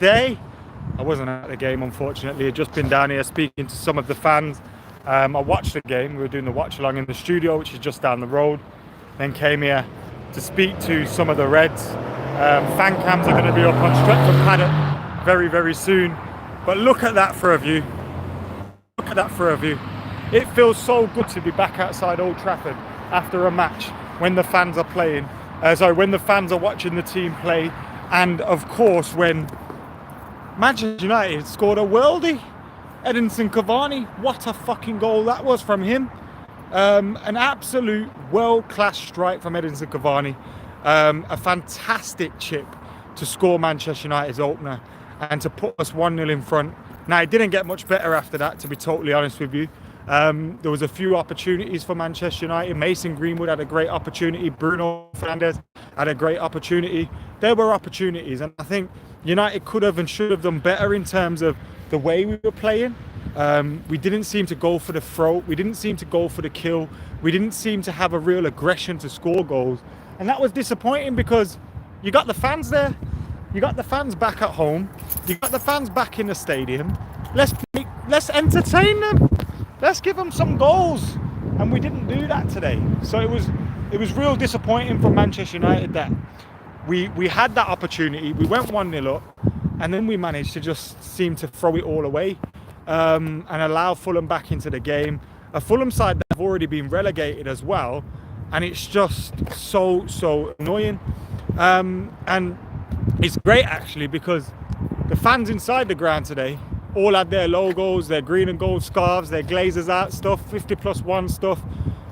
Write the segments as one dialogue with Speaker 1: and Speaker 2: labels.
Speaker 1: Today, I wasn't at the game, unfortunately. I'd just been down here speaking to some of the fans. I watched the game. We were doing the watch along in the studio, which is just down the road. Then came here to speak to some of the Reds. Fan cams are going to be up on Stretford Paddock very, very soon. But look at that for a view. Look at that for a view. It feels so good to be back outside Old Trafford after a match when the fans are playing. When the fans are watching the team play. And of course, when Manchester United scored a worldie. Edinson Cavani, what a fucking goal that was from him. An absolute world-class strike from Edinson Cavani. A fantastic chip to score Manchester United's opener and to put us 1-0 in front. Now, it didn't get much better after that, to be totally honest with you. There was a few opportunities for Manchester United. Mason Greenwood had a great opportunity. Bruno Fernandes had a great opportunity. There were opportunities, and I think United could have and should have done better in terms of the way we were playing. We didn't seem to go for the throat. We didn't seem to go for the kill. We didn't seem to have a real aggression to score goals. And that was disappointing because you got the fans there. You got the fans back at home. You got the fans back in the stadium. Let's entertain them. Let's give them some goals. And we didn't do that today. So it was real disappointing for Manchester United that we had that opportunity. We went 1-0 up. And then we managed to just seem to throw it all away and allow Fulham back into the game. A Fulham side that have already been relegated as well. And it's just so annoying. And it's great, actually, because the fans inside the ground today all had their logos, their green and gold scarves, their Glazers out stuff, 50+1 stuff,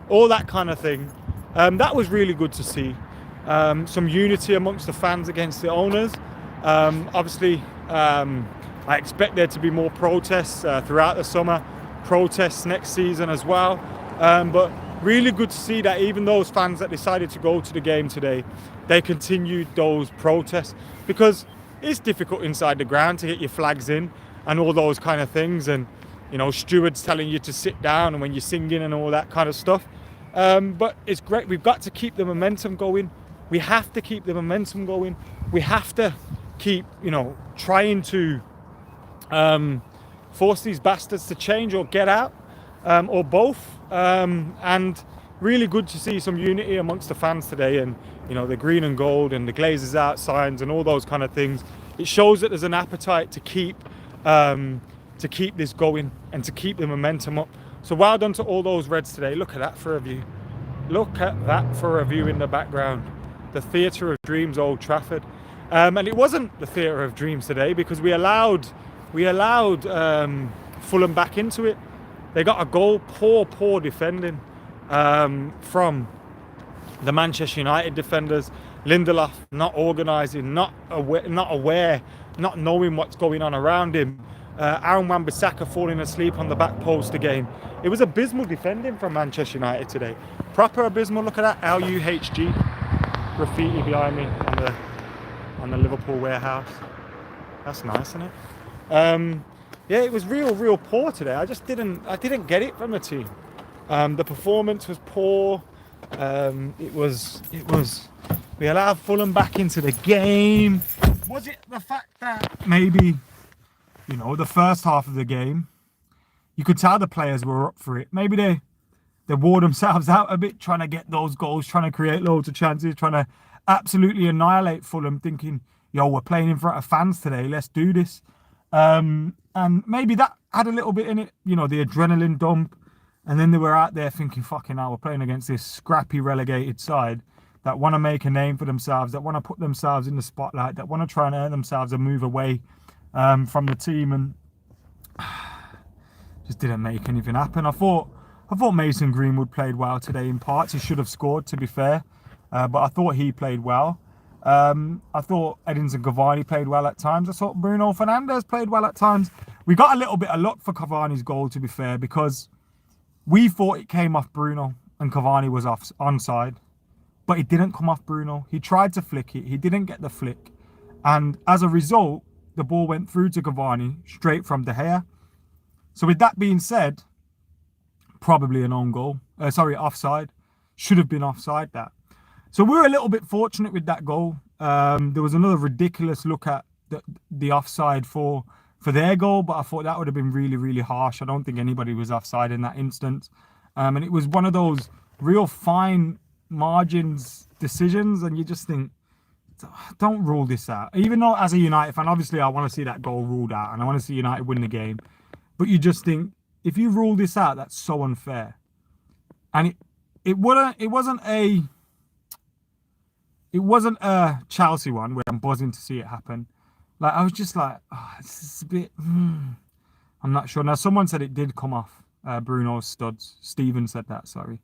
Speaker 1: all that kind of thing. That was really good to see. Some unity amongst the fans against the owners. Obviously, I expect there to be more protests throughout the summer, protests next season as well. But really good to see that even those fans that decided to go to the game today, they continued those protests, because it's difficult inside the ground to get your flags in and all those kind of things, and stewards telling you to sit down and when you're singing and all that kind of stuff. But it's great. We've got to keep the momentum going. We have to keep the momentum going. We have to keep, trying to force these bastards to change or get out, or both. And really good to see some unity amongst the fans today, and the green and gold and the Glazers out signs and all those kind of things. It shows that there's an appetite to keep this going and to keep the momentum up. So well done to all those Reds today. Look at that for a view. Look at that for a view in the background. The Theatre of Dreams, Old Trafford. And it wasn't the Theatre of Dreams today, because we allowed Fulham back into it. They got a goal. Poor defending from the Manchester United defenders. Lindelof not organising, not aware, not knowing what's going on around him. Aaron Wan-Bissaka falling asleep on the back post again. It was abysmal defending from Manchester United today. Proper abysmal. Look at that LUHG graffiti behind me on the Liverpool warehouse. That's nice, isn't it? Yeah, it was real poor today. I didn't get it from the team. The performance was poor. It was. We allowed Fulham back into the game. Was it the fact that maybe, the first half of the game, you could tell the players were up for it. Maybe they wore themselves out a bit, trying to get those goals, trying to create loads of chances, trying to absolutely annihilate Fulham, thinking, we're playing in front of fans today, let's do this. And maybe that had a little bit in it, the adrenaline dump. And then they were out there thinking, fucking hell, we're playing against this scrappy relegated side that want to make a name for themselves, that want to put themselves in the spotlight, that want to try and earn themselves a move away from the team. And just didn't make anything happen. I thought Mason Greenwood played well today in parts. He should have scored, to be fair. But I thought he played well. I thought Edinson Cavani played well at times. I thought Bruno Fernandes played well at times. We got a little bit of luck for Cavani's goal, to be fair, because we thought it came off Bruno and Cavani was onside. But it didn't come off Bruno. He tried to flick it. He didn't get the flick. And as a result, the ball went through to Cavani straight from De Gea. So with that being said, probably an own goal. Offside. Should have been offside, that. So we were a little bit fortunate with that goal. There was another ridiculous look at the offside for their goal, but I thought that would have been really, really harsh. I don't think anybody was offside in that instance. And it was one of those real fine margins decisions, and you just think, don't rule this out. Even though as a United fan, obviously I want to see that goal ruled out and I want to see United win the game. But you just think, if you rule this out, that's so unfair. And it wasn't a Chelsea one where I'm buzzing to see it happen. Like, I was just like, oh, this is a bit, I'm not sure. Now, someone said it did come off Bruno's studs. Steven said that, sorry.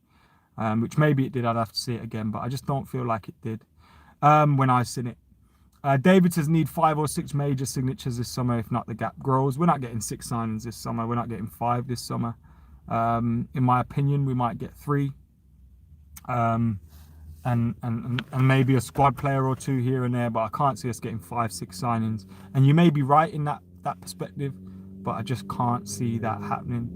Speaker 1: Which maybe it did. I'd have to see it again, but I just don't feel like it did when I seen it. David says, need 5 or 6 major signatures this summer. If not, the gap grows. We're not getting 6 signings this summer. We're not getting 5 this summer. In my opinion, we might get 3. And maybe a squad player or 2 here and there, but I can't see us getting 5, 6 signings. And you may be right in that perspective, but I just can't see that happening.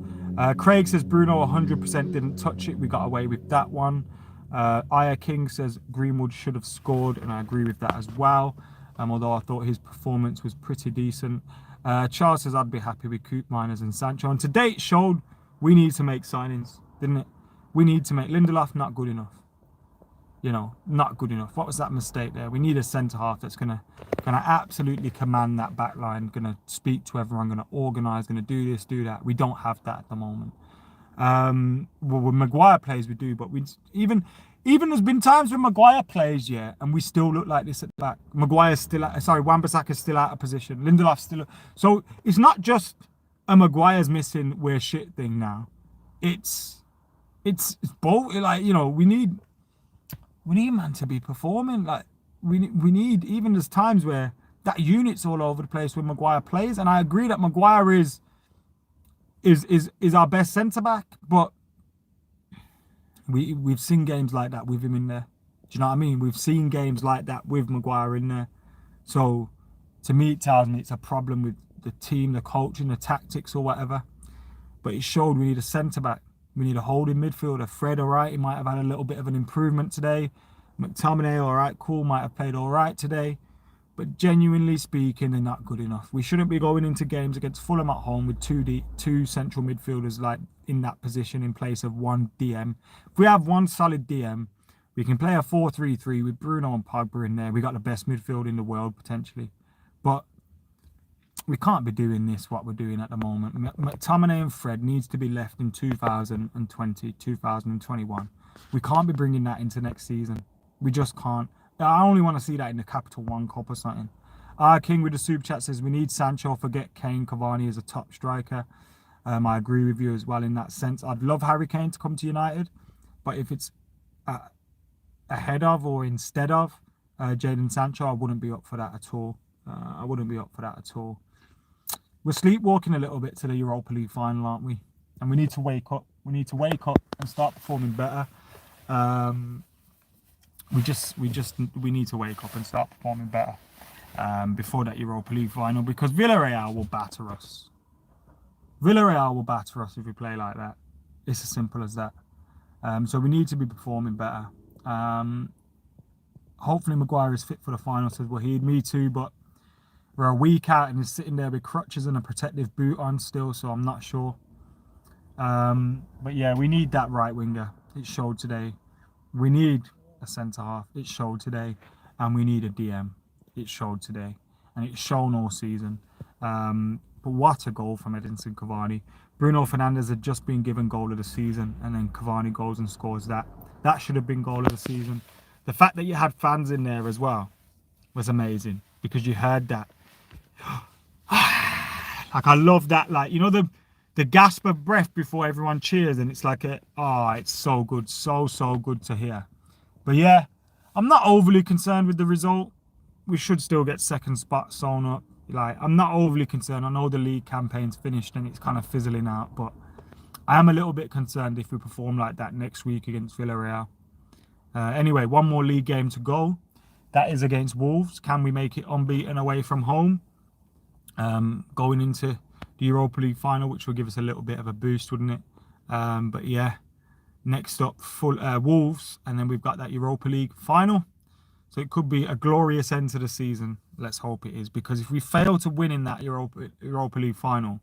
Speaker 1: Craig says Bruno 100% didn't touch it. We got away with that one. Aya King says Greenwood should have scored, and I agree with that as well. Although I thought his performance was pretty decent. Charles says I'd be happy with Coop, Miners and Sancho. And today it showed we need to make signings, didn't it? We need to make Lindelof not good enough. You know, not good enough. What was that mistake there? We need a centre half that's gonna absolutely command that back line, gonna speak to everyone, gonna organise, gonna do this, do that. We don't have that at the moment. Well, when Maguire plays, we do, but we even there's been times when Maguire plays, yeah, and we still look like this at the back. Wan-Bissaka's still out of position. Lindelof's still. So it's not just a Maguire's missing, we're shit thing now. It's both. Like, you know, we need man to be performing. Like we need, even there's times where that unit's all over the place when Maguire plays, and I agree that Maguire is our best centre back, but we've seen games like that with him in there. Do you know what I mean? We've seen games like that with Maguire in there. So to me, it tells me it's a problem with the team, the coaching, the tactics, or whatever. But it showed we need a centre back. We need a holding midfielder. Fred, all right, he might have had a little bit of an improvement today. McTominay, all right, cool, might have played all right today. But genuinely speaking, they're not good enough. We shouldn't be going into games against Fulham at home with two central midfielders like in that position in place of one DM. If we have one solid DM, we can play a 4-3-3 with Bruno and Pogba in there. We got the best midfield in the world potentially. But we can't be doing this, what we're doing at the moment. McTominay and Fred needs to be left in 2020, 2021. We can't be bringing that into next season. We just can't. I only want to see that in the Capital One Cup or something. King with the super chat says we need Sancho. Forget Kane. Cavani is a top striker. I agree with you as well in that sense. I'd love Harry Kane to come to United, but if it's ahead of or instead of Jadon Sancho, I wouldn't be up for that at all. We're sleepwalking a little bit to the Europa League final, aren't we? And we need to wake up. We need to wake up and start performing better. We need to wake up and start performing better before that Europa League final, because Villarreal will batter us. Villarreal will batter us if we play like that. It's as simple as that. So we need to be performing better. Hopefully Maguire is fit for the final, says Wahid. Me too, but we're a week out and he's sitting there with crutches and a protective boot on still, so I'm not sure. But yeah, we need that right winger. It showed today. We need a centre half. It showed today. And we need a DM. It showed today. And it's shown all season. But what a goal from Edinson Cavani. Bruno Fernandes had just been given goal of the season, and then Cavani goes and scores that. That should have been goal of the season. The fact that you had fans in there as well was amazing, because you heard that. Like, I love that, like, you know, the gasp of breath before everyone cheers, and it's like it's so good, so good to hear. But yeah, I'm not overly concerned with the result. We should still get second spot sewn up. Like, I'm not overly concerned. I know the league campaign's finished and it's kind of fizzling out, but I am a little bit concerned if we perform like that next week against Villarreal. Anyway, one more league game to go. That is against Wolves. Can we make it unbeaten away from home? Going into the Europa League final, which will give us a little bit of a boost, wouldn't it? But yeah, next up, Wolves, and then we've got that Europa League final. So it could be a glorious end to the season. Let's hope it is, because if we fail to win in that Europa League final,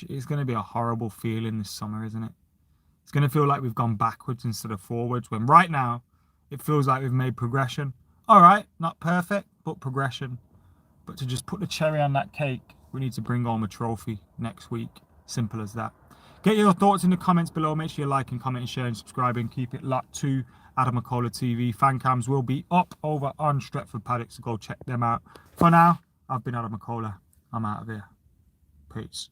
Speaker 1: it's going to be a horrible feeling this summer, isn't it? It's going to feel like we've gone backwards instead of forwards, when right now it feels like we've made progression. All right, not perfect, but progression. But to just put the cherry on that cake, we need to bring home a trophy next week. Simple as that. Get your thoughts in the comments below. Make sure you like and comment and share and subscribe, and keep it locked to AdamMcKola TV. Fan cams will be up over on Stretford Paddock, so go check them out. For now, I've been AdamMcKola. I'm out of here. Peace.